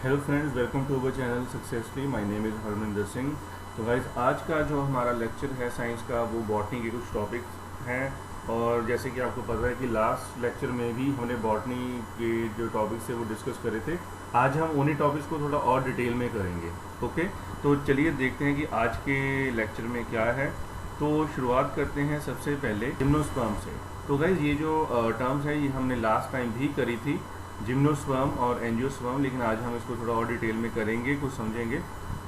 Hello friends, welcome to our channel successfully. My name is Harminder Singh. तो guys, आज का जो हमारा लेक्चर है साइंस का, वो बॉटनी के कुछ टॉपिक्स हैं। और जैसे कि आपको पता है कि लास्ट लेक्चर में भी हमने बॉटनी के जो टॉपिक्स थे वो डिस्कस करे थे। आज हम उन्हीं टॉपिक्स को थोड़ा और डिटेल में करेंगे। ओके, तो चलिए देखते हैं कि आज के लेक्चर में क्या है। तो शुरुआत करते हैं सबसे पहले जिम्नोस्पर्म से। तो गाइस, ये जो टर्म्स है ये हमने लास्ट टाइम भी करी थी, जिम्नोस्पर्म और एंजियोस्पर्म, लेकिन आज हम इसको थोड़ा और डिटेल में करेंगे, कुछ समझेंगे।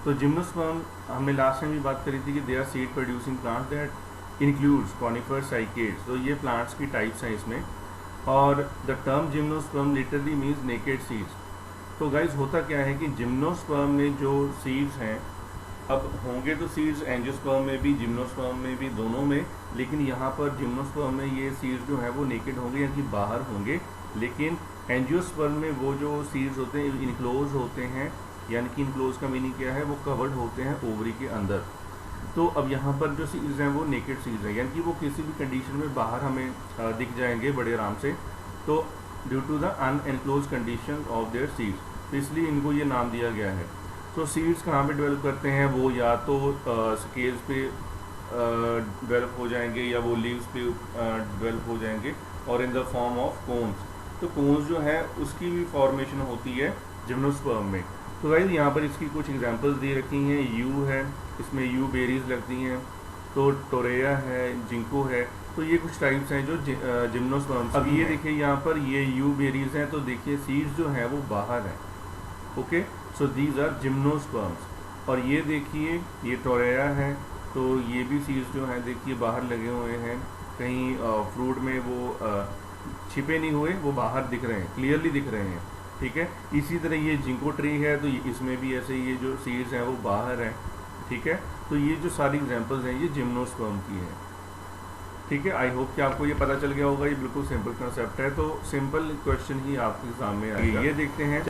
तो जिम्नोस्पर्म हमने लास्ट टाइम भी बात करी थी कि they are seed producing plant that includes conifer cycads. तो ये प्लांट्स की टाइप्स हैं इसमें। और the term gymnosperm literally means naked seeds. तो गाइज, होता क्या है कि जिम्नोस्पर्म में जो सीड्स हैं, अब होंगे तो सीड्स एंजियोस्पर्म में भी जिम्नोस्पर्म में भी, दोनों में, लेकिन यहाँ पर जिम्नोस्पर्म में ये सीड्स जो हैं वो नेकेड होंगे, यानी कि बाहर होंगे। लेकिन एंजियोस्पर्म में वो जो सीड्स होते हैं इनक्लोज होते हैं, यानी कि इनक्लोज का मीनिंग क्या है, वो कवर्ड होते हैं ओवरी के अंदर। तो अब यहाँ पर जो सीड्स हैं वो नेकेड सीड्स हैं, यानी कि वो किसी भी कंडीशन में बाहर हमें दिख जाएंगे बड़े आराम से। तो due to the unenclosed condition of their seeds, तो इसलिए इनको ये नाम दिया गया है। तो सीड्स कहाँ पे डेवलप करते हैं, वो या तो स्केल्स पे डेवलप हो जाएंगे, या वो लीव्स पे डेवलप हो जाएंगे, और in the form of cones. तो कोन्स जो है उसकी भी फॉर्मेशन होती है जिम्नोस्पर्म में। तो गाइस, यहाँ पर इसकी कुछ एग्जांपल्स दे रखी हैं। यू है, इसमें यू बेरीज लगती हैं। तो टोरेया है, जिंको है। तो ये कुछ टाइप्स हैं जो जिम्नोस्पर्म। अब ये देखिए, यहाँ पर ये यू बेरीज हैं, तो देखिए सीड्स जो हैं वो बाहर हैं। Okay, so these are gymnosperms. और ये देखिए, ये टोरेया है, तो ये भी सीड्स जो हैं देखिए बाहर लगे हुए हैं। कहीं फ्रूट में वो छिपे नहीं हुए, वो बाहर दिख रहे हैं, क्लियरली दिख रहे हैं। ठीक है, इसी तरह ये जिंको ट्री है, तो इसमें भी ऐसे ये जो सीड्स हैं वो बाहर हैं। ठीक है, तो ये जो सारी एग्जांपल्स हैं ये जिम्नोस्पर्म की हैं। ठीक है, आई होप कि आपको ये पता चल गया होगा। ये बिल्कुल सिंपल कंसेप्ट है, तो सिंपल क्वेश्चन ही आपके सामने आएगा। ये देखते हैं,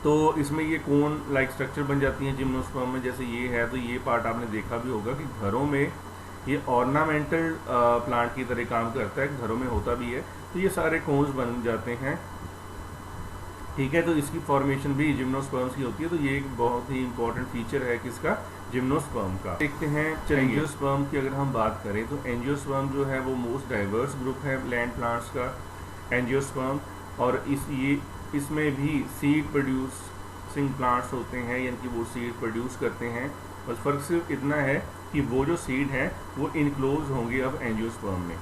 तो इसमें ये कोन लाइक स्ट्रक्चर बन जाती हैं जिम्नोस्पर्म में। जैसे ये है, तो ये पार्ट आपने देखा भी होगा कि घरों में ये ऑर्नामेंटल प्लांट की तरह काम करता है, घरों में होता भी है। तो ये सारे कोन्स बन जाते हैं। ठीक है, तो इसकी फॉर्मेशन भी जिम्नोस्पर्म्स की होती है। तो ये एक बहुत ही इंपॉर्टेंट फीचर है किसका, जिम्नोस्पर्म का। देखते हैं एंजियोस्पर्म की अगर हम बात करें, तो एंजियोस्पर्म जो है वो मोस्ट डाइवर्स ग्रुप है लैंड प्लांट्स का, एंजियोस्पर्म। और इसमें भी सीड प्रोड्यूसिंग प्लांट्स होते हैं, यानी कि वो सीड प्रोड्यूस करते हैं। बस फ़र्क सिर्फ इतना है कि वो जो सीड हैं वो इनक्लोज होंगे अब एंजियोस्पर्म में।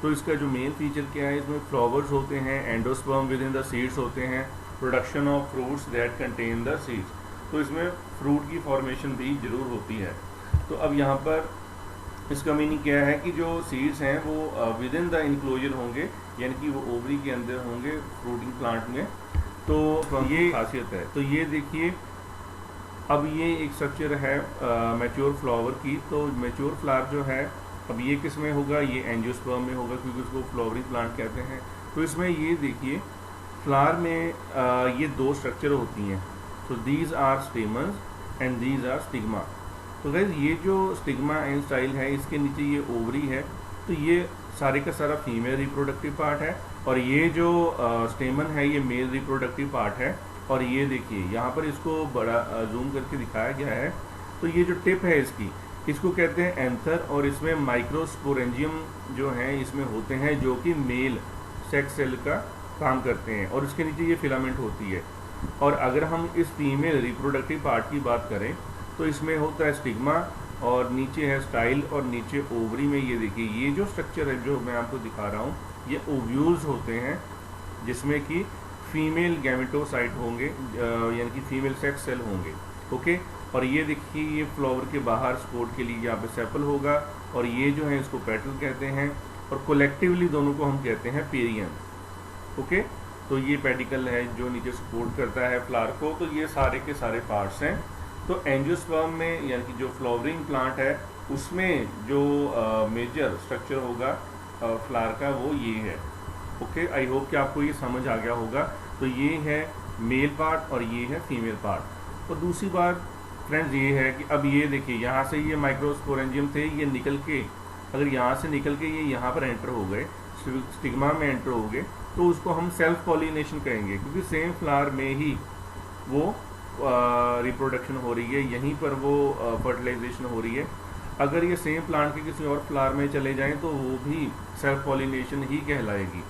तो इसका जो मेन फीचर क्या है, इसमें फ्लावर्स होते हैं, endosperm with in the seeds होते हैं, production of fruits that contain the seeds. तो इसमें फ्रूट की फॉर्मेशन भी जरूर होती है। तो अब यहाँ पर इसका मीनिंग क्या है कि जो सीड्स हैं वो विद इन द इनक्लोजर होंगे, यानी कि वो ओवरी के अंदर होंगे फ्रूटिंग प्लांट में। तो ये खासियत है। तो ये देखिए, अब ये एक स्ट्रक्चर है मैच्योर फ्लावर की। तो मैच्योर फ्लावर जो है, अब ये किस में होगा, ये एंजियोस्पर्म में होगा, क्योंकि उसको फ्लावरिंग प्लांट कहते हैं। तो इसमें ये देखिए, फ्लावर में ये दो स्ट्रक्चर होती हैं। तो these are stamens and these are stigma. तो गाइस, ये जो स्टिग्मा एंड स्टाइल है, इसके नीचे ये ओवरी है। तो ये सारे का सारा फीमेल रिप्रोडक्टिव पार्ट है, और ये जो स्टेमन है ये मेल रिप्रोडक्टिव पार्ट है। और ये देखिए, यहाँ पर इसको बड़ा जूम करके दिखाया गया है। तो ये जो टिप है इसको कहते हैं एंथर, और इसमें माइक्रोस्पोरेंजियम जो हैं इसमें होते हैं, जो कि मेल सेक्स सेल का काम करते हैं, और इसके नीचे ये फिलामेंट होती है। और अगर हम इस फीमेल रिप्रोडक्टिव पार्ट की बात करें, तो इसमें होता है स्टिग्मा, और नीचे है स्टाइल, और नीचे ओवरी में ये देखिए, ये जो स्ट्रक्चर है जो मैं आपको दिखा रहा हूँ, ये ओव्यूल्स होते हैं, जिसमें कि फीमेल गैमेटोसाइट होंगे, यानी कि फीमेल सेक्स सेल होंगे। ओके, और ये देखिए, ये फ्लावर के बाहर सपोर्ट के लिए यहाँ पे सेपल होगा, और ये जो है इसको पेटल कहते हैं, और कोलेक्टिवली दोनों को हम कहते हैं पेरियन। ओके, तो ये पेडिकल है जो नीचे सपोर्ट करता है फ्लावर को। तो ये सारे के सारे पार्ट्स हैं। तो एंजियोस्पर्म में, यानी कि जो फ्लावरिंग प्लांट है, उसमें जो मेजर स्ट्रक्चर होगा फ्लावर का, वो ये है। ओके, आई होप कि आपको ये समझ आ गया होगा। तो ये है मेल पार्ट और ये है फीमेल पार्ट। और दूसरी बात फ्रेंड्स ये है कि अब ये देखिए, यहाँ से ये माइक्रोस्पोरेंजियम थे, ये निकल के, अगर यहाँ से निकल के ये यहाँ पर एंटर हो गए, स्टिग्मा में एंटर हो गए, तो उसको हम सेल्फ पॉलिनेशन कहेंगे, क्योंकि सेम फ्लावर में ही वो रिप्रोडक्शन हो रही है, यहीं पर वो फर्टिलाइजेशन हो रही है। अगर ये सेम प्लांट के किसी और फ्लावर में चले जाएं तो वो भी सेल्फ पॉलिनेशन ही कहलाएगी।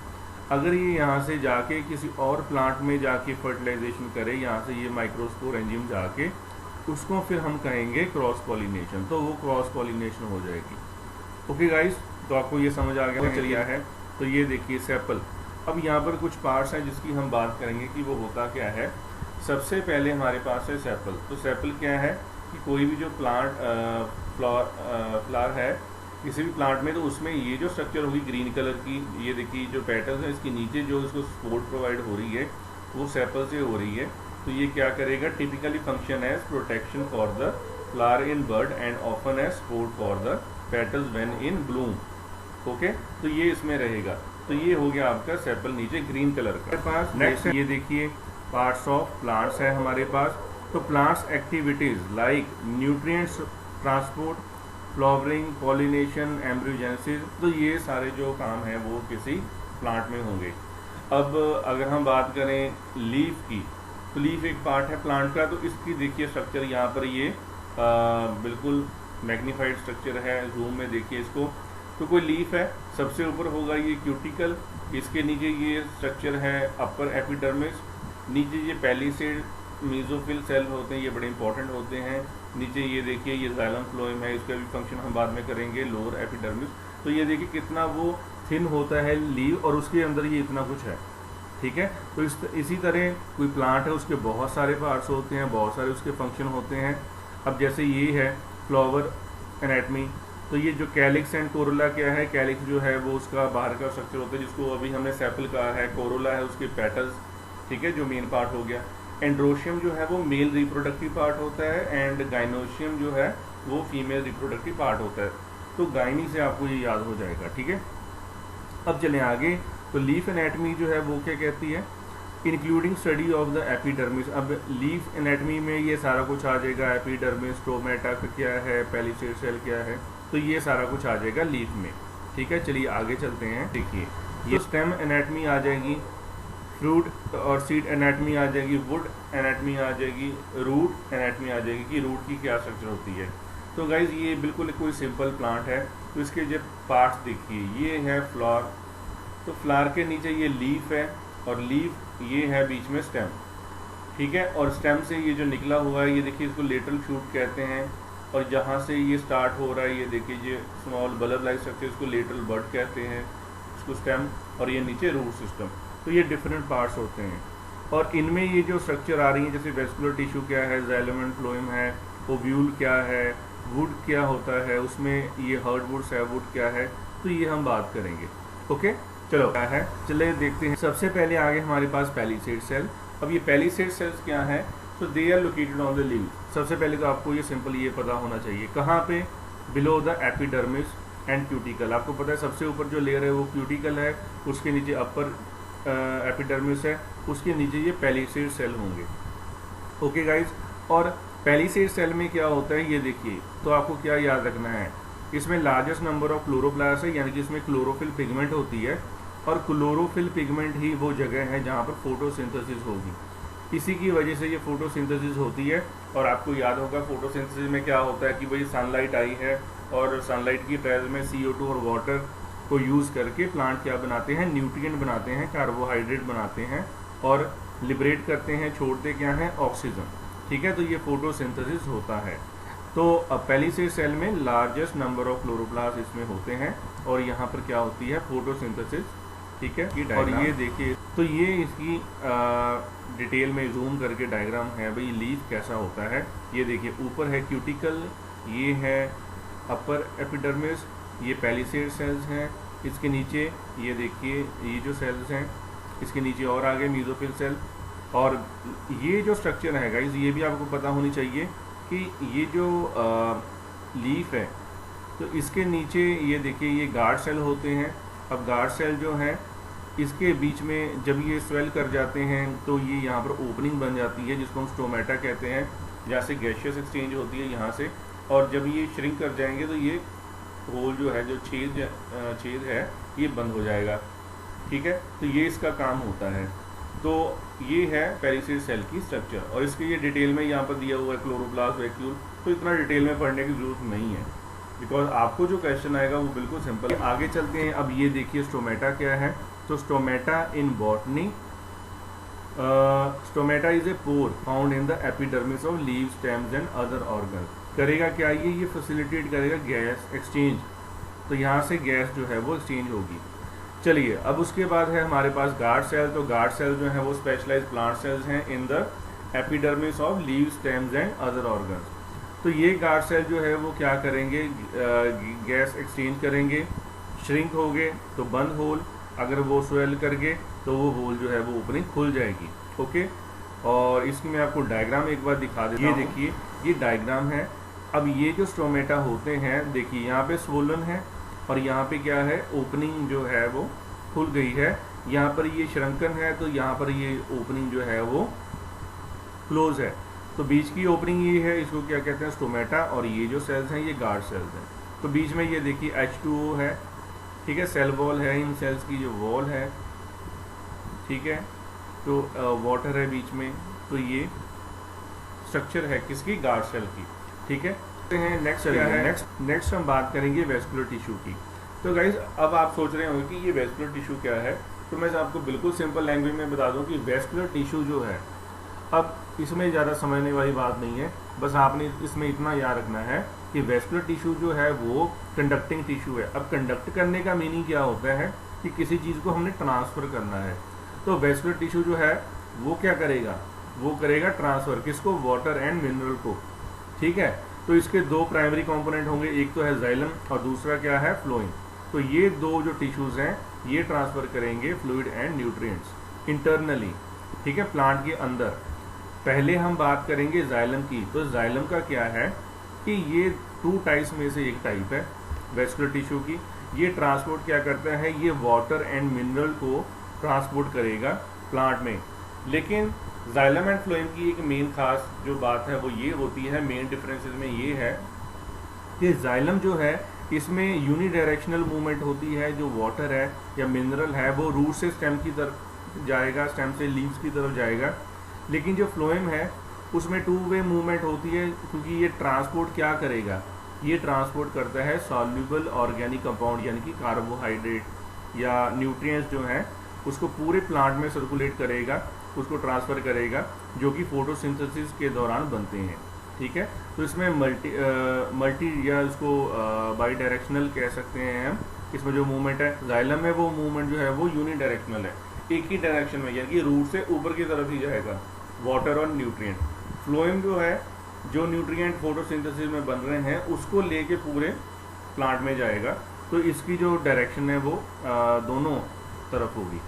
अगर ये यहाँ से जाके किसी और प्लांट में जाके फर्टिलाइजेशन करे, यहाँ से ये माइक्रोस्पोर एंजाइम जाके, उसको फिर हम कहेंगे क्रॉस पॉलिनेशन, तो वो क्रॉस पॉलिनेशन हो जाएगी। ओके गाइस, तो आपको ये समझ आ गया चलिए है। तो ये देखिए सेपल। अब यहाँ पर कुछ पार्ट्स हैं जिसकी हम बात करेंगे कि वो होता क्या है। सबसे पहले हमारे पास है सेपल। तो सेपल क्या है कि कोई भी जो प्लांट फ्लावर है किसी भी प्लांट में, तो उसमें ये जो स्ट्रक्चर होगी ग्रीन कलर की, ये देखिए जो पैटर्न है इसके नीचे जो इसको सपोर्ट प्रोवाइड हो रही है वो सेपल से हो रही है। तो ये क्या करेगा, typically function as protection for the flower in bird and often as support for the petals when in bloom. Okay, तो ये इसमें रहेगा। तो ये हो गया आपका सेपल नीचे ग्रीन कलर का। पास नेक्स्ट ये देखिए पार्ट्स ऑफ प्लांट्स है हमारे पास। तो plants activities like nutrients transport, flowering, pollination, embryogenesis, तो ये सारे जो काम हैं वो किसी प्लांट में होंगे। अब अगर हम बात करें लीफ की, तो लीफ एक पार्ट है प्लांट का। तो इसकी देखिए स्ट्रक्चर यहाँ पर ये बिल्कुल मैग्नीफाइड स्ट्रक्चर है, जूम में देखिए इसको। तो कोई लीफ है, सबसे ऊपर होगा ये क्यूटिकल, इसके नीचे ये स्ट्रक्चर है अपर एपिडर्मिस, नीचे ये पैलिसेड मीजोफिल सेल होते हैं, ये बड़े इंपॉर्टेंट होते हैं। नीचे ये देखिए ये जाइलम फ्लोएम है, इसका भी फंक्शन हम बाद में करेंगे, लोअर एपिडर्मिस। तो ये देखिए कितना वो थिन होता है लीव, और उसके अंदर ये इतना कुछ है, ठीक है। तो इसी तरह कोई प्लांट है, उसके बहुत सारे पार्ट्स होते हैं, बहुत सारे उसके फंक्शन होते हैं। अब जैसे ये है फ्लावर एनाटमी, तो ये जो कैलिक्स एंड कोरोला क्या है, कैलिक्स जो है वो उसका बाहर का स्ट्रक्चर होता है जिसको अभी हमने सेपल कहा है, कोरोला है उसके पेटल्स, ठीक है, जो मेन पार्ट हो गया। एंड्रोशियम जो है वो मेल रिप्रोडक्टिव पार्ट होता है, एंड गाइनोशियम जो है वो फीमेल रिप्रोडक्टिव पार्ट होता है। तो गाइनी से आपको ये याद हो जाएगा, ठीक है। अब चलें आगे। तो लीफ एनाटमी जो है वो क्या कहती है, including study of the epidermis. अब लीफ एनाटमी में ये सारा कुछ आ जाएगा, एपिडर्मिस, स्टोमेटा क्या है, पैलिसेड सेल क्या है, तो ये सारा कुछ आ जाएगा लीफ में, ठीक है। चलिए आगे चलते हैं। देखिए ये स्टेम एनाटमी आ जाएगी, फ्रूट और सीड एनाटमी आ जाएगी, वुड एनाटमी आ जाएगी, रूट एनाटमी आ जाएगी कि रूट की क्या स्ट्रक्चर होती है। तो गाइज ये बिल्कुल कोई सिंपल प्लांट है। तो इसके जो पार्ट्स देखिए, ये है फ्लावर, तो फ्लावर के नीचे ये लीफ है, और लीफ ये है बीच में स्टेम, ठीक है। और स्टेम से ये जो निकला हुआ है ये देखिए इसको लेटरल शूट कहते हैं, और जहाँ से ये स्टार्ट हो रहा है ये देखिए ये स्मॉल बल्ब लाइक स्ट्रक्चर, इसको लेटरल बड कहते हैं, इसको स्टेम, और ये नीचे रूट सिस्टम। तो ये डिफरेंट पार्ट्स होते हैं, और इनमें ये जो स्ट्रक्चर आ रही है जैसे वेस्कुलर टिश्यू क्या है, जाइलम एंड फ्लोएम है, ओव्यूल क्या है, वुड क्या होता है, उसमें ये हार्डवुड्स है, वुड क्या है, तो ये हम बात करेंगे। ओके, चलो क्या है, चले देखते हैं। सबसे पहले आगे हमारे पास पैलिसेड सेल। अब ये पैलिसेड सेल्स क्या है, तो they are located on the leave. सबसे पहले तो आपको ये सिंपल ये पता होना चाहिए कहाँ पे, below the epidermis and cuticle. आपको पता है सबसे ऊपर जो लेयर है वो क्यूटिकल है, उसके नीचे अपर एपिडर्मिस है, उसके नीचे ये पैलिसेड सेल होंगे। ओके गाइज, और पैलिसेड सेल में क्या होता है ये देखिए। तो आपको क्या याद रखना है, इसमें लार्जेस्ट नंबर ऑफ क्लोरोप्लास्ट है, यानी कि इसमें क्लोरोफिल पिगमेंट होती है, और क्लोरोफिल पिगमेंट ही वो जगह है जहाँ पर फोटोसिंथेसिस होगी। इसी की वजह से ये फोटोसिंथेसिस होती है। और आपको याद होगा फोटोसिंथेसिस में क्या होता है कि भाई सनलाइट आई है, और सनलाइट की प्रेजेंस में CO2 और वाटर को यूज़ करके प्लांट क्या बनाते हैं, न्यूट्रिएंट बनाते हैं, कार्बोहाइड्रेट बनाते हैं, और लिबरेट करते हैं, छोड़ते क्या हैं, ऑक्सीजन, ठीक है। तो ये फोटोसिंथेसिस होता है। तो पैलिसेड सेल में लार्जेस्ट नंबर ऑफ क्लोरोप्लास्ट इसमें होते हैं, और यहाँ पर क्या होती है, फोटोसिंथेसिस, ठीक है। और ये देखिए, तो ये इसकी डिटेल में जूम करके डायग्राम है भाई लीफ कैसा होता है। ये देखिए ऊपर है क्यूटिकल, ये है अपर एपिडर्मिस, ये पैलिसेड सेल्स हैं, इसके नीचे ये देखिए ये जो सेल्स हैं, इसके नीचे और आगे मीजोफिल सेल। और ये जो स्ट्रक्चर है गाइज, ये भी आपको पता होनी चाहिए कि ये जो लीफ है, तो इसके नीचे ये देखिए ये गार्ड सेल होते हैं। अब गार्ड सेल जो है इसके बीच में जब ये स्वेल कर जाते हैं तो ये यहाँ पर ओपनिंग बन जाती है जिसको हम स्टोमेटा कहते हैं, जहाँ से गैसियस एक्सचेंज होती है यहाँ से। और जब ये श्रिंक कर जाएंगे तो ये होल जो है, जो छेद है, ये बंद हो जाएगा, ठीक है। तो ये इसका काम होता है। तो ये है पेरिसेड सेल की स्ट्रक्चर, और इसके ये डिटेल में यहाँ पर दिया हुआ है क्लोरोप्लास्ट, वैक्यूल, तो इतना डिटेल में पढ़ने की जरूरत नहीं है, बिकॉज आपको जो क्वेश्चन आएगा वो बिल्कुल सिंपल है। आगे चलते हैं। अब ये देखिए स्टोमेटा क्या है। तो stomata in botany, stomata is a pore found in the epidermis of leave, stems and other organ. करेगा क्या ये फैसिलिटेट करेगा गैस एक्सचेंज, तो यहाँ से गैस जो है वो एक्सचेंज होगी। चलिए अब उसके बाद है हमारे पास गार्ड सेल। तो गार्ड सेल जो है वो स्पेशलाइज्ड प्लांट सेल्स हैं इन the epidermis of leave, stems and other organs. तो ये गार्ड सेल जो है वो क्या करेंगे, गैस एक्सचेंज करेंगे, श्रिंक हो गए तो बंद होल, अगर वो स्वेल कर गए तो वो होल जो है वो ओपनिंग खुल जाएगी। ओके, और इसकी मैं आपको डायग्राम एक बार दिखा देता हूँ। ये देखिए ये डायग्राम है। अब ये जो स्टोमेटा होते हैं, देखिए यहाँ पे स्वोलन है और यहाँ पे क्या है, ओपनिंग जो है वो खुल गई है। यहाँ पर ये श्रंकन है तो यहाँ पर ये ओपनिंग जो है वो क्लोज है। तो बीच की ओपनिंग ये है, इसको क्या कहते हैं, स्टोमेटा, और ये जो सेल्स हैं ये गार्ड सेल्स हैं। तो बीच में ये देखिए H2O है, ठीक है, सेल वॉल है, इन सेल्स की जो वॉल है, ठीक है, तो वाटर है बीच में। तो ये स्ट्रक्चर है किसकी, गार्ड सेल की, ठीक है। नेक्स्ट क्या है, नेक्स्ट हम बात करेंगे वेस्कुलर टिश्यू की। तो गाइज अब आप सोच रहे होंगे कि ये वेस्कुलर टिश्यू क्या है, तो मैं आपको बिल्कुल सिंपल लैंग्वेज में बता दूं कि वेस्कुलर टिश्यू जो है, अब इसमें ज़्यादा समझने वाली बात नहीं है, बस आपने इसमें इतना याद रखना है कि वेस्कुलर टिश्यू जो है वो कंडक्टिंग टिश्यू है। अब कंडक्ट करने का मीनिंग क्या होता है कि किसी चीज़ को हमने ट्रांसफ़र करना है। तो वेस्कुलर टिश्यू जो है वो क्या करेगा, वो करेगा ट्रांसफ़र, किसको, वाटर एंड मिनरल को, ठीक है। तो इसके दो प्राइमरी कंपोनेंट होंगे, एक तो है जाइलम और दूसरा क्या है, फ्लोएम। तो ये दो जो टिश्यूज़ हैं ये ट्रांसफ़र करेंगे फ्लूइड एंड न्यूट्रिएंट्स इंटरनली, ठीक है, प्लांट के अंदर। पहले हम बात करेंगे जाइलम की। तो जाइलम का क्या है कि ये 2 टाइप्स में से एक टाइप है वेस्कुलर टिश्यू की। ये ट्रांसपोर्ट क्या करता है, ये वाटर एंड मिनरल को ट्रांसपोर्ट करेगा प्लांट में। लेकिन जाइलम एंड फ्लोएम की एक मेन खास जो बात है वो ये होती है, मेन डिफरेंसेस में ये है कि जाइलम जो है इसमें यूनिडायरेक्शनल मूवमेंट होती है, जो वाटर है या मिनरल है वो रूट से स्टेम की तरफ जाएगा, स्टेम से लीव्स की तरफ जाएगा। लेकिन जो फ्लोएम है उसमें 2 वे मूवमेंट होती है, क्योंकि ये ट्रांसपोर्ट क्या करेगा, ये ट्रांसपोर्ट करता है सॉल्यूबल ऑर्गेनिक कंपाउंड, यानी कि कार्बोहाइड्रेट या न्यूट्रिएंट्स जो हैं उसको पूरे प्लांट में सर्कुलेट करेगा, उसको ट्रांसफ़र करेगा, जो कि फोटोसिंथेसिस के दौरान बनते हैं, ठीक है। तो इसमें मल्टी या इसको बाई डायरेक्शनल कह सकते हैं हम। इसमें जो मूवमेंट है जाइलम में, वो मूवमेंट जो है वो यूनिडायरेक्शनल है, एक ही डायरेक्शन में, यानी कि रूट से ऊपर की तरफ ही जाएगा, वाटर और न्यूट्रिएंट। फ्लोएम जो है, जो न्यूट्रिएंट फोटोसिंथेसिस में बन रहे हैं उसको लेके पूरे प्लांट में जाएगा। तो इसकी जो डायरेक्शन है वो दोनों तरफ होगी।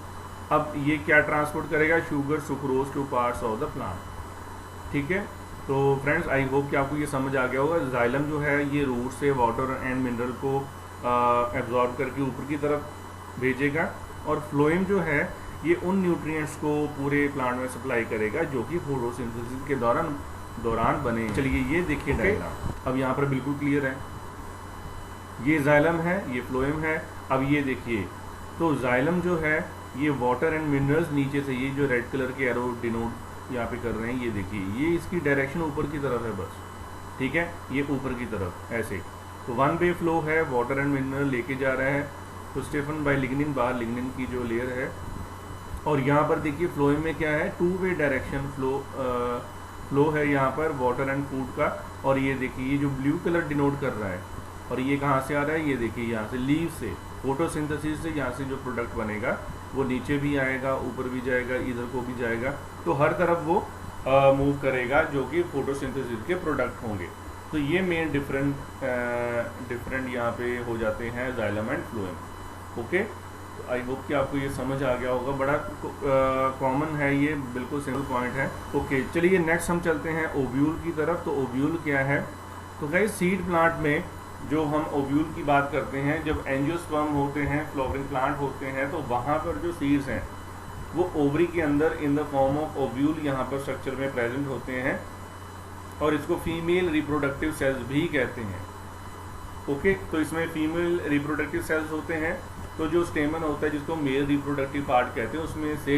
अब ये क्या ट्रांसपोर्ट करेगा, sugar sucrose two parts of the plant, ठीक है। तो फ्रेंड्स आई होप कि आपको ये समझ आ गया होगा। जाइलम जो है ये रूट से वाटर एंड मिनरल को एब्जॉर्ब करके ऊपर की तरफ भेजेगा, और फ्लोएम जो है ये उन न्यूट्रिएंट्स को पूरे प्लांट में सप्लाई करेगा जो कि फोटोसिंथेसिस के दौरान बने। चलिए ये देखिए डायग्राम, अब यहाँ पर बिल्कुल क्लियर है, ये जाइलम है, ये फ्लोएम है। अब ये देखिए, तो जाइलम जो है ये वाटर एंड मिनरल्स, नीचे से ये जो रेड कलर के एरो डिनोट यहाँ पे कर रहे हैं, ये देखिए ये इसकी डायरेक्शन ऊपर की तरफ है बस, ठीक है, ये ऊपर की तरफ ऐसे। तो 1 वे फ्लो है, वाटर एंड मिनरल लेके जा रहा है, तो स्टेफन बाय लिग्निन, बाहर लिग्निन की जो लेयर है। और यहाँ पर देखिए फ्लोएम में क्या है, 2 वे डायरेक्शन फ्लो है यहाँ पर वाटर एंड फूड का। और ये देखिए ये जो ब्लू कलर डिनोट कर रहा है, और ये कहाँ से आ रहा है, ये देखिए यहाँ से लीव से, फोटोसिंथेसिस से यहाँ से जो प्रोडक्ट बनेगा वो नीचे भी आएगा, ऊपर भी जाएगा, इधर को भी जाएगा, तो हर तरफ वो मूव करेगा जो कि फोटोसिंथेसिस के प्रोडक्ट होंगे। तो ये मेन डिफरेंट यहाँ पे हो जाते हैं जाइलम एंड फ्लोएम। ओके, तो आई होप कि आपको ये समझ आ गया होगा, बड़ा कॉमन है ये, बिल्कुल सिंपल पॉइंट है। ओके चलिए नेक्स्ट हम चलते हैं ओव्यूल की तरफ। तो ओव्यूल क्या है, तो गाइस सीड प्लांट में जो हम ओव्यूल की बात करते हैं, जब एंजियोस्पर्म होते हैं, फ्लावरिंग प्लांट होते हैं, तो वहाँ पर जो सीड्स हैं वो ओवरी के अंदर in the form of ovule यहाँ पर स्ट्रक्चर में प्रेजेंट होते हैं, और इसको फीमेल रिप्रोडक्टिव सेल्स भी कहते हैं। ओके, तो इसमें फीमेल रिप्रोडक्टिव सेल्स होते हैं। तो जो स्टेमन होता है जिसको मेल रिप्रोडक्टिव पार्ट कहते हैं, उसमें से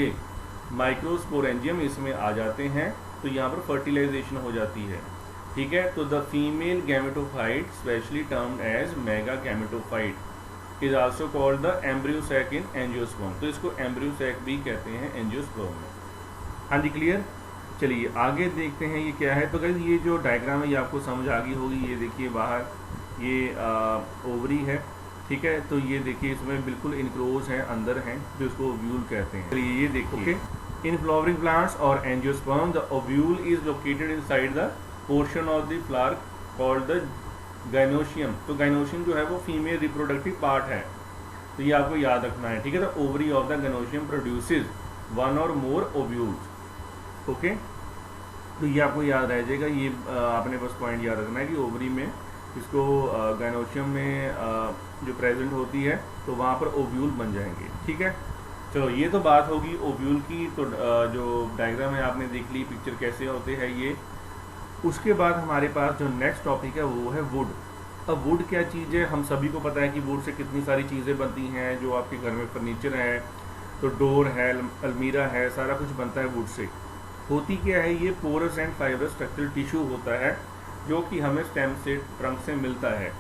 माइक्रोस्पोरेंजियम इसमें आ जाते हैं, तो यहाँ पर फर्टिलाइजेशन हो जाती है। ठीक है, तो the female gametophyte specially termed as mega gametophyte is also called the embryo sac in angiosperm. तो इसको एम्ब्रियोसैक भी कहते हैं एंजियोस्पर्म में। हाँ जी, क्लियर। चलिए आगे देखते हैं ये क्या है। तो गाइस ये जो डायग्राम है ये आपको समझ आ गई होगी। ये देखिए बाहर ये ओवरी है, ठीक है। तो ये देखिए इसमें बिल्कुल इनक्लोज है, अंदर हैं, जो इसको ओव्यूल कहते हैं। चलिए ये देखिए, इन फ्लावरिंग प्लांट्स और angiosperm the ovule is located inside the portion of the flower called the gynoecium. तो गाइनोशियम जो है वो फीमेल रिप्रोडक्टिव पार्ट है, तो ये आपको याद रखना है, ठीक है। The ovary of the gynoecium produces one और मोर ओव्यूल्स। ओके, तो ये आपको याद रह जाएगा। ये आपने बस पॉइंट याद रखना है कि ओवरी में इसको गाइनोशियम में जो प्रेजेंट होती है तो वहाँ पर ओव्यूल बन जाएंगे, ठीक है। चलो ये तो बात होगी ओव्यूल की। तो जो डायग्राम है आपने देख ली, पिक्चर कैसे होते हैं ये। उसके बाद हमारे पास जो नेक्स्ट टॉपिक है वो है वुड। अब वुड क्या चीज़ है, हम सभी को पता है कि वुड से कितनी सारी चीज़ें बनती हैं। जो आपके घर में फर्नीचर है, तो डोर है, अलमीरा है, सारा कुछ बनता है वुड से। होती क्या है, ये porous and fibre structural tissue होता है जो कि हमें स्टेम से, ट्रंक से मिलता है,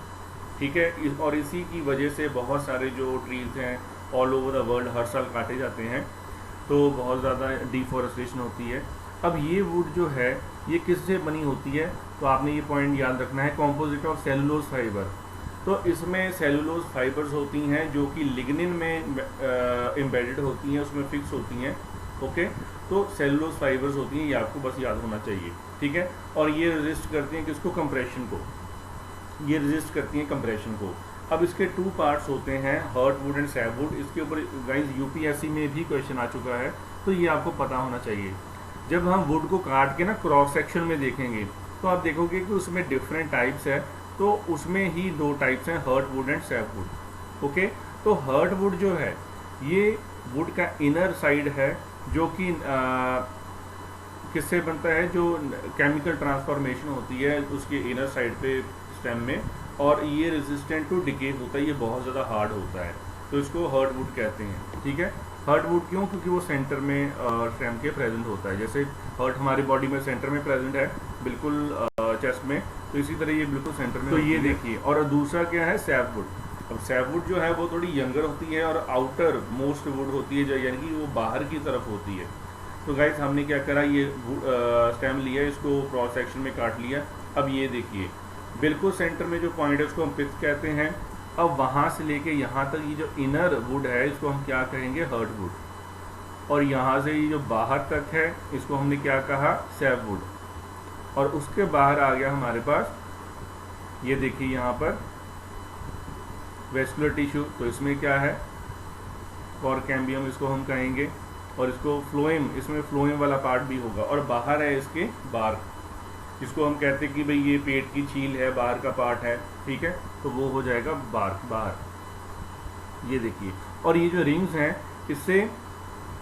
ठीक है। और इसी की वजह से बहुत सारे जो ट्रीज हैं ऑल ओवर द वर्ल्ड हर साल काटे जाते हैं, तो बहुत ज़्यादा डिफॉरेस्टेशन होती है। अब ये वुड जो है ये किससे बनी होती है, तो आपने ये पॉइंट याद रखना है, कॉम्पोजिट ऑफ सेलुलोज फाइबर। तो इसमें सेलुलोज फाइबर्स होती हैं जो कि लिग्निन में एम्बेडेड होती हैं, उसमें फिक्स होती हैं। ओके, तो सेलुलोज फाइबर्स होती हैं, ये आपको बस याद होना चाहिए, ठीक है। और ये रेजिस्ट करती हैं किसको, कंप्रेशन को। ये रेजिस्ट करती हैं कंप्रेशन को। अब इसके टू पार्ट्स होते हैं, heart wood and sap wood. इसके ऊपर गाइस यूपीएससी में भी क्वेश्चन आ चुका है, तो ये आपको पता होना चाहिए। जब हम वुड को काट के ना क्रॉस सेक्शन में देखेंगे तो आप देखोगे कि उसमें डिफरेंट टाइप्स है। तो उसमें ही दो टाइप्स हैं, heart wood and sap wood. Okay, तो हर्ट वुड जो है ये वुड का इनर साइड है, जो कि किससे बनता है, जो केमिकल ट्रांसफॉर्मेशन होती है उसके इनर साइड पे स्टेम में, और ये रेजिस्टेंट टू डिके होता है, ये बहुत ज़्यादा हार्ड होता है, तो इसको हर्ट वुड कहते हैं, ठीक है। हर्ट वुड क्यों, क्योंकि वो सेंटर में स्टेम के प्रेजेंट होता है। जैसे हर्ट हमारी बॉडी में सेंटर में प्रेजेंट है, बिल्कुल चेस्ट में, तो इसी तरह ये बिल्कुल सेंटर में। तो ये देखिए, और दूसरा क्या है, सैप वुड। अब सैप वुड जो है वो थोड़ी यंगर होती है और आउटर मोस्ट वुड होती है, जो यानी कि वो बाहर की तरफ होती है। तो गाइस हमने क्या करा, ये स्टेम लिया, इसको क्रॉस सेक्शन में काट लिया। अब ये देखिए बिल्कुल सेंटर में जो पॉइंट है उसको हम पिथ कहते हैं। अब वहाँ से लेके यहाँ तक ये जो इनर वुड है इसको हम क्या कहेंगे, हर्ट वुड। और यहाँ से ये जो बाहर तक है इसको हमने क्या कहा, सैप वुड। और उसके बाहर आ गया हमारे पास, ये देखिए यहाँ पर वेस्कुलर टिश्यू, तो इसमें क्या है, कॉर्केम्बियम इसको हम कहेंगे। और इसको फ्लोएम, इसमें फ्लोएम वाला पार्ट भी होगा। और बाहर है इसके बार्क, जिसको हम कहते हैं कि भाई ये पेट की छील है, बाहर का पार्ट है, ठीक है, तो वो हो जाएगा बार्क, बाहर। ये देखिए, और ये जो रिंग्स हैं इससे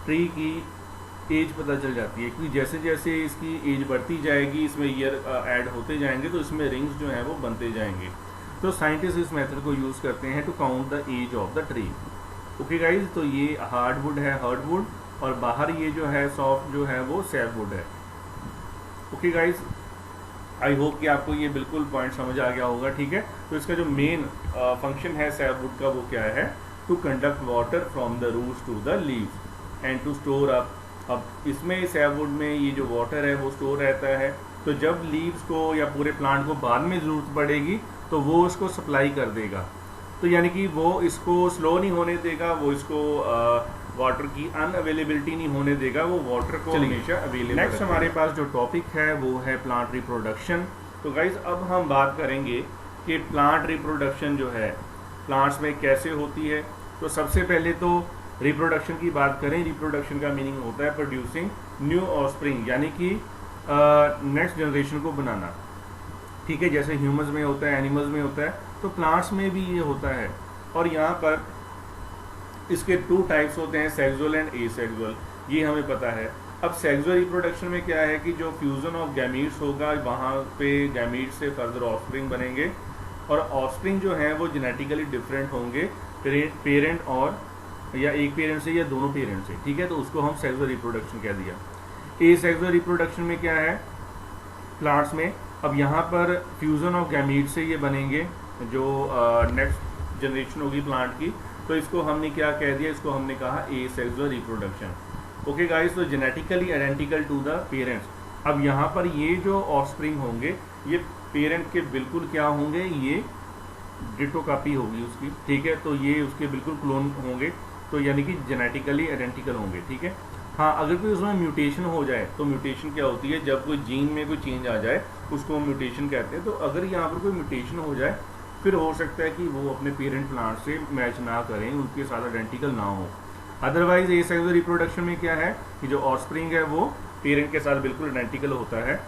ट्री की एज पता चल जाती है, क्योंकि जैसे जैसे इसकी एज बढ़ती जाएगी, इसमें ईयर ऐड होते जाएंगे, तो इसमें रिंग्स जो हैं वो बनते जाएंगे। तो साइंटिस्ट इस मेथड को यूज़ करते हैं to count the age of the tree. Okay guys, तो ये हार्ड वुड है, हर्ट वुड, और बाहर ये जो है सॉफ्ट जो है वो सैप वुड है। ओके गाइज, आई होप कि आपको ये बिल्कुल पॉइंट समझ आ गया होगा, ठीक है। तो इसका जो मेन फंक्शन है सैप वुड का वो क्या है, to conduct water from the roots to the leaves and to store up. अब इसमें सैप वुड में ये जो वाटर है वो स्टोर रहता है, तो जब लीव्स को या पूरे प्लांट को बाद में ज़रूरत पड़ेगी तो वो उसको सप्लाई कर देगा। तो यानी कि वो इसको स्लो नहीं होने देगा, वो इसको वाटर की अनअवेलेबिलिटी नहीं होने देगा, वो वाटर को हमेशा अवेलेबल। नेक्स्ट हमारे पास जो टॉपिक है वो है प्लांट रिप्रोडक्शन। तो गाइज अब हम बात करेंगे कि प्लांट रिप्रोडक्शन जो है प्लांट्स में कैसे होती है। तो सबसे पहले तो रिप्रोडक्शन की बात करें, रिप्रोडक्शन का मीनिंग होता है प्रोड्यूसिंग न्यू ऑफस्प्रिंग, यानी कि नेक्स्ट जनरेशन को बनाना, ठीक है। जैसे ह्यूमंस में होता है, एनिमल्स में होता है, तो प्लांट्स में भी ये होता है। और यहाँ पर इसके टू टाइप्स होते हैं, सेक्सुअल एंड एसेक्सुअल, ये हमें पता है। अब सेक्सुअल रिप्रोडक्शन में क्या है कि जो फ्यूजन ऑफ गैमीट्स होगा, वहाँ पे गैमीट्स से फर्दर ऑफस्प्रिंग बनेंगे, और ऑफस्प्रिंग जो है वो जेनेटिकली डिफरेंट होंगे पेरेंट और या एक पेरेंट से या दोनों पेरेंट से, ठीक है, तो उसको हम सेक्सुअल रिप्रोडक्शन कह दिया। ए सेक्सुअल रिप्रोडक्शन में क्या है प्लांट्स में, अब यहाँ पर फ्यूज़न ऑफ गैमीट से ये बनेंगे जो नेक्स्ट जनरेशन होगी प्लांट की, तो इसको हमने क्या कह दिया, इसको हमने कहा asexual reproduction. Okay guys, तो genetically identical to the parents. अब यहाँ पर ये जो ऑफस्प्रिंग होंगे ये पेरेंट के बिल्कुल क्या होंगे, ये डिटो कॉपी होगी उसकी, ठीक है, तो ये उसके बिल्कुल क्लोन होंगे, तो यानी कि जेनेटिकली आइडेंटिकल होंगे, ठीक है। हाँ, अगर कोई उसमें म्यूटेशन हो जाए, तो म्यूटेशन क्या होती है, जब कोई जीन में कोई चेंज आ जाए उसको हम म्यूटेशन कहते हैं। तो अगर यहाँ पर कोई म्यूटेशन हो जाए फिर हो सकता है कि वो अपने पेरेंट प्लांट से मैच ना करें, उनके साथ आइडेंटिकल ना हो। अदरवाइज ए सेक्सुअल रिप्रोडक्शन में क्या है कि जो ऑफस्प्रिंग है वो पेरेंट के साथ बिल्कुल आइडेंटिकल होता है।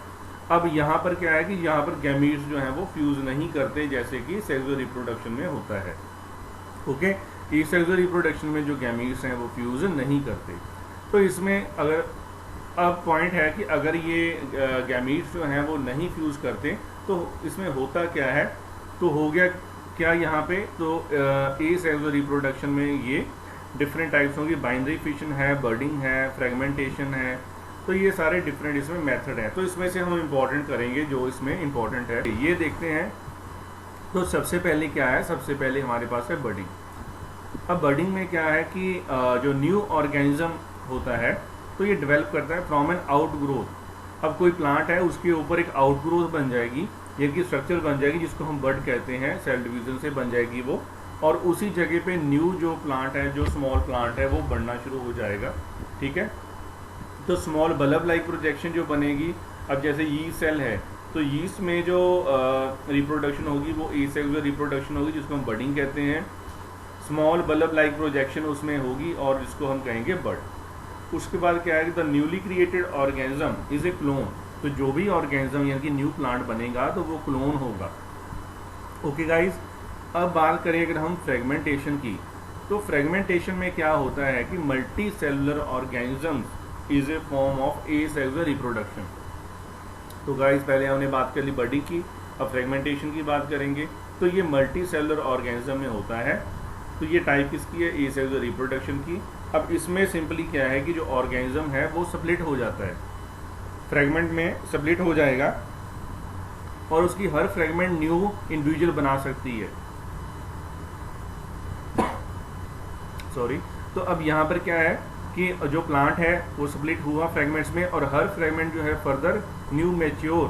अब यहाँ पर क्या है कि यहाँ पर गैमीट्स जो हैं वो फ्यूज़ नहीं करते जैसे कि सेक्सुअल रिप्रोडक्शन में होता है। ओके, ए सेक्सुअल रिप्रोडक्शन में जो गैमीट्स हैं वो फ्यूज़ नहीं करते। तो इसमें अगर अब पॉइंट है कि अगर ये गैमीट्स जो हैं वो नहीं फ्यूज़ करते तो इसमें होता क्या है, तो हो गया क्या यहाँ पे, तो ए सेक्सुअल रिप्रोडक्शन में ये डिफरेंट टाइप्स होंगी, बाइनरी फिशन है, बर्डिंग है, फ्रेगमेंटेशन है, तो ये सारे डिफरेंट इसमें मेथड हैं। तो इसमें से हम इम्पॉर्टेंट करेंगे जो इसमें इम्पॉर्टेंट है, ये देखते हैं। तो सबसे पहले क्या है, सबसे पहले हमारे पास है बर्डिंग। अब बर्डिंग में क्या है कि जो न्यू ऑर्गेनिज्म होता है तो ये डेवलप करता है फ्रॉम एन आउटग्रोथ। अब कोई प्लांट है उसके ऊपर एक आउटग्रोथ बन जाएगी, एक स्ट्रक्चर बन जाएगी जिसको हम बड कहते हैं, सेल डिवीजन से बन जाएगी वो, और उसी जगह पे न्यू जो प्लांट है, जो स्मॉल प्लांट है वो बढ़ना शुरू हो जाएगा, ठीक है। तो स्मॉल बल्ब लाइक प्रोजेक्शन जो बनेगी, अब जैसे यीस्ट सेल है तो यीस्ट में जो रिप्रोडक्शन होगी वो एसेक्सुअल रिप्रोडक्शन होगी जिसको हम बडिंग कहते हैं। स्मॉल बल्ब लाइक प्रोजेक्शन उसमें होगी और जिसको हम कहेंगे बड। उसके बाद क्या है कि the newly created organism is a clone. तो जो भी ऑर्गेनिज्म यानी कि न्यू प्लांट बनेगा तो वो क्लोन होगा। ओके गाइज, अब बात करें अगर हम फ्रेगमेंटेशन की, तो फ्रेगमेंटेशन में क्या होता है कि multi cellular organism is a form of A sexual reproduction. तो गाइज पहले हमने बात कर ली बडिंग की, अब फ्रेगमेंटेशन की बात करेंगे। तो ये मल्टी सेलुलर ऑर्गेनिज्म में होता है, तो ये टाइप किसकी है, ए सेक्सुअल रिप्रोडक्शन की। अब इसमें सिंपली क्या है कि जो ऑर्गेनिज्म है वो स्प्लिट हो जाता है, फ्रेगमेंट में स्प्लिट हो जाएगा और उसकी हर फ्रेगमेंट न्यू इंडिविजुअल बना सकती है। सॉरी, तो अब यहाँ पर क्या है कि जो प्लांट है वो स्प्लिट हुआ फ्रेगमेंट्स में और हर फ्रेगमेंट जो है फर्दर न्यू मैच्योर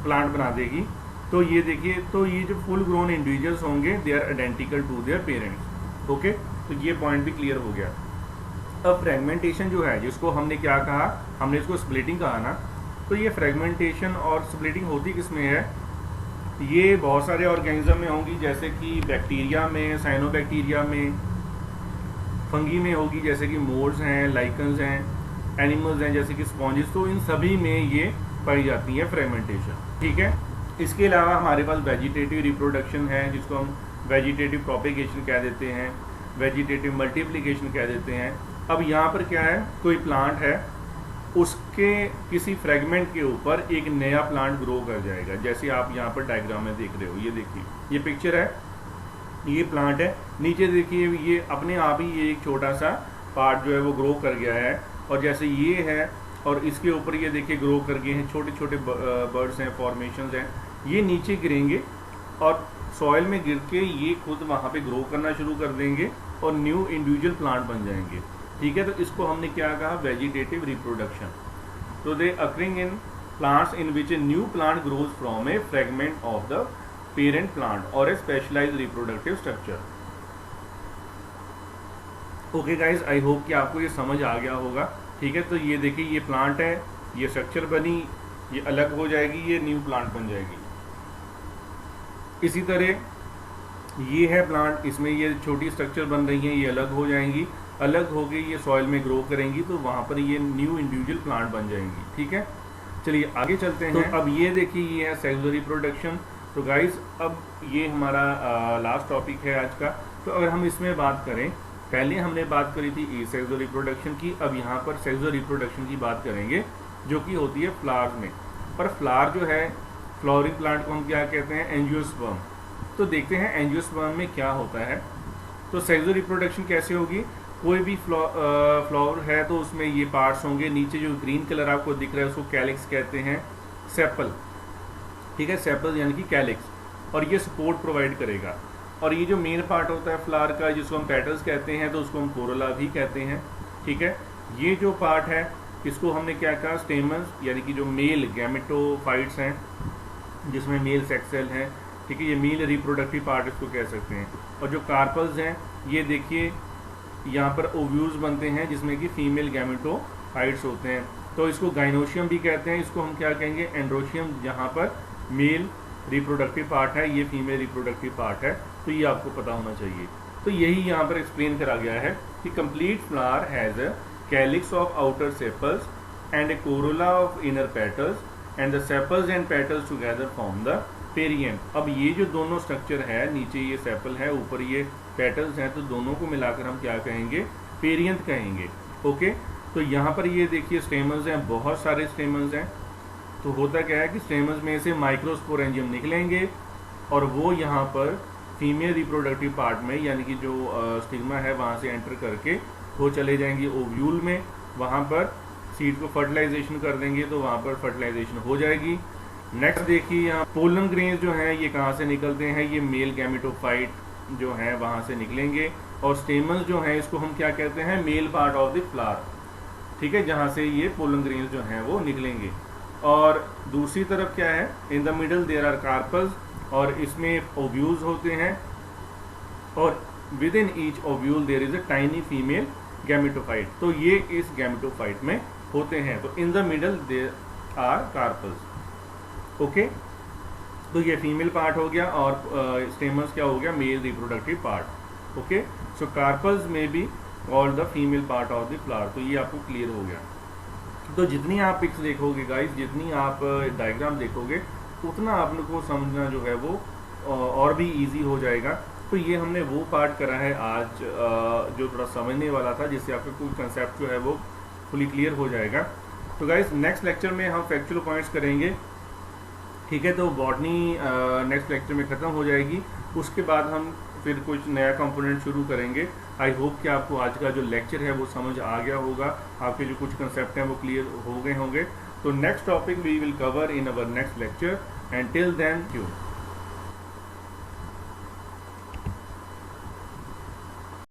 प्लांट बना देगी। तो ये देखिए, तो ये जो फुल ग्रोन इंडिविजुअल्स होंगे they are identical to their parents. Okay, तो ये पॉइंट भी क्लियर हो गया। अब फ्रेगमेंटेशन जो है जिसको हमने क्या कहा, हमने इसको स्प्लिटिंग कहा ना, तो ये फ्रेगमेंटेशन और स्प्लिटिंग होती किस में है, ये बहुत सारे ऑर्गेनिज्म में होंगी, जैसे कि बैक्टीरिया में, साइनोबैक्टीरिया में, फंगी में होगी जैसे कि मोल्ड्स हैं, लाइकन्स हैं, एनिमल्स हैं जैसे कि स्पॉन्जेस, तो इन सभी में ये पाई जाती है फ्रेगमेंटेशन, ठीक है। इसके अलावा हमारे पास वेजिटेटिव रिप्रोडक्शन है जिसको हम वेजिटेटिव प्रोपेगेशन कह देते हैं, वेजिटेटिव मल्टीप्लिकेशन कह देते हैं। अब यहाँ पर क्या है, कोई प्लांट है उसके किसी फ्रेगमेंट के ऊपर एक नया प्लांट ग्रो कर जाएगा, जैसे आप यहाँ पर डायग्राम में देख रहे हो, ये देखिए ये पिक्चर है, ये प्लांट है, नीचे देखिए ये अपने आप ही ये एक छोटा सा पार्ट जो है वो ग्रो कर गया है, और जैसे ये है और इसके ऊपर ये देखिए ग्रो कर गए हैं, छोटे छोटे बर्ड्स हैं, फॉर्मेशंस हैं, ये नीचे गिरेंगे और सॉइल में गिर के ये खुद वहाँ पे ग्रो करना शुरू कर देंगे और न्यू इंडिविजुअल प्लांट बन जाएंगे, ठीक है। तो इसको हमने क्या कहा, वेजिटेटिव रिप्रोडक्शन। तो they occurring in plants in which a new plant grows from a fragment of the parent plant और a specialized reproductive structure. Okay guys, I hope कि आपको ये समझ आ गया होगा, ठीक है। तो ये देखिए ये प्लांट है, ये स्ट्रक्चर बनी, ये अलग हो जाएगी, ये न्यू प्लांट बन जाएगी। इसी तरह ये है प्लांट, इसमें ये छोटी स्ट्रक्चर बन रही है, ये अलग हो जाएंगी, अलग हो गई, ये सॉइल में ग्रो करेंगी, तो वहाँ पर ये न्यू इंडिविजुअल प्लांट बन जाएंगी, ठीक है। चलिए आगे चलते हैं। तो अब ये देखिए ये है सेक्सुअल रिप्रोडक्शन। तो गाइज अब ये हमारा लास्ट टॉपिक है आज का। तो अगर हम इसमें बात करें, पहले हमने बात करी थी ए सेक्सुअल रिप्रोडक्शन की, अब यहाँ पर सेक्सुअल रिप्रोडक्शन की बात करेंगे जो कि होती है फ्लावर्स में। पर फ्लावर जो है, फ्लावरिंग प्लांट को हम क्या कहते हैं, एंजियोस्पर्म। तो देखते हैं एंजियोस्पर्म में क्या होता है। तो सेक्सुअल रिप्रोडक्शन कैसे होगी, कोई भी फ्लावर है तो उसमें ये पार्ट्स होंगे। नीचे जो ग्रीन कलर आपको दिख रहा है उसको कैलिक्स कहते हैं, सेपल, ठीक है, सेपल यानी कि कैलिक्स, और ये सपोर्ट प्रोवाइड करेगा। और ये जो मेन पार्ट होता है फ्लावर का जिसको हम पेटल्स कहते हैं तो उसको हम कोरोला भी कहते हैं, ठीक है। ये जो पार्ट है इसको हमने क्या कहा, स्टेमन्स यानी कि जो मेल गैमेटोफाइट्स हैं जिसमें मेल सेक्स सेल हैं, ठीक है, ये मेल रिप्रोडक्टिव पार्ट इसको कह सकते हैं। और जो कार्पल्स हैं ये देखिए यहाँ पर ओव्यूल्स बनते हैं जिसमें कि फीमेल गैमेटोफाइट्स होते हैं, तो इसको गाइनोशियम भी कहते हैं। इसको हम क्या कहेंगे, एंड्रोशियम, जहाँ पर मेल रिप्रोडक्टिव पार्ट है, ये फीमेल रिप्रोडक्टिव पार्ट है। तो ये आपको पता होना चाहिए। तो यही यहाँ पर एक्सप्लेन करा गया है कि complete flower has a calyx of outer sepals and a corolla of inner petals and the sepals and petals together form the perianth. अब ये जो दोनों स्ट्रक्चर है, नीचे ये सेपल है, ऊपर ये पेटल्स हैं, तो दोनों को मिलाकर हम क्या कहेंगे, पेरियंट कहेंगे। ओके, तो यहाँ पर ये देखिए स्टेमन्स हैं, बहुत सारे स्टेमन्स हैं। तो होता क्या है कि स्टेमन्स में से माइक्रोस्पोरेंजियम निकलेंगे और वो यहाँ पर फीमेल रिप्रोडक्टिव पार्ट में यानी कि जो स्टिग्मा है वहाँ से एंटर करके वो चले जाएंगे ओव्यूल में, वहाँ पर सीड को फर्टिलाइजेशन कर देंगे, तो वहाँ पर फर्टिलाइजेशन हो जाएगी। नेक्स्ट देखिए यहाँ पोलन ग्रेन्स जो हैं ये कहाँ से निकलते हैं, ये मेल गैमेटोफाइट जो हैं वहाँ से निकलेंगे। और स्टेमन्स जो हैं इसको हम क्या कहते हैं, male part of the flower, ठीक है, जहाँ से ये पोलन ग्रेन्स जो हैं वो निकलेंगे। और दूसरी तरफ क्या है, in the middle there are carpels, और इसमें ओव्यूल्स होते हैं, और within each ovule there is a tiny female gametophyte, तो ये इस गैमेटोफाइट में होते हैं। तो in the middle there are carpels. Okay, तो ये फीमेल पार्ट हो गया और स्टेमन्स क्या हो गया, मेल रिप्रोडक्टिव पार्ट। ओके, सो कार्पल्स में be called the female part of the flower. तो ये आपको क्लियर हो गया। तो जितनी आप पिक्स देखोगे गाइस, जितनी आप डायग्राम देखोगे, उतना आप लोग को समझना जो है वो और भी इजी हो जाएगा। तो ये हमने वो पार्ट करा है आज जो थोड़ा समझने वाला था, जिससे आपका कोई कंसेप्ट जो है वो फुली क्लियर हो जाएगा। तो गाइस नेक्स्ट लेक्चर में हम फैक्चुअल पॉइंट्स करेंगे, ठीक है। तो बॉटनी नेक्स्ट लेक्चर में ख़त्म हो जाएगी, उसके बाद हम फिर कुछ नया कंपोनेंट शुरू करेंगे। आई होप कि आपको आज का जो लेक्चर है वो समझ आ गया होगा, आपके जो कुछ कंसेप्ट हैं वो क्लियर हो गए होंगे। तो next topic we will cover in our next lecture, and till then you.